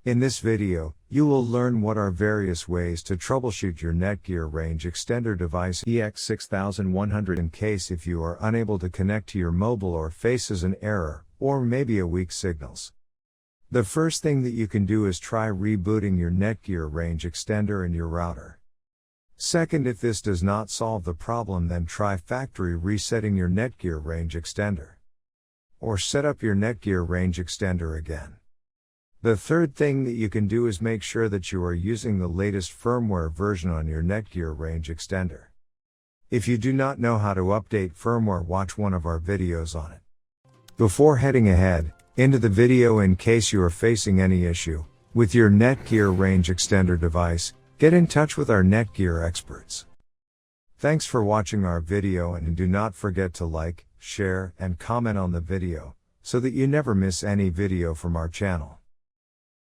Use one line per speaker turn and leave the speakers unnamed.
In this video, you will learn what are various ways to troubleshoot your Netgear Range Extender device EX6110 in case if you are unable to connect to your mobile or faces an error, or maybe a weak signals. The first thing that you can do is try rebooting your Netgear Range Extender and your router. Second, if this does not solve the problem, then try factory resetting your Netgear Range Extender. Or set up your Netgear Range Extender again. The third thing that you can do is make sure that you are using the latest firmware version on your Netgear Range Extender. If you do not know how to update firmware, watch one of our videos on it. Before heading ahead into the video, in case you are facing any issue with your Netgear Range Extender device, get in touch with our Netgear experts. Thanks for watching our video, and do not forget to like, share, and comment on the video, so that you never miss any video from our channel.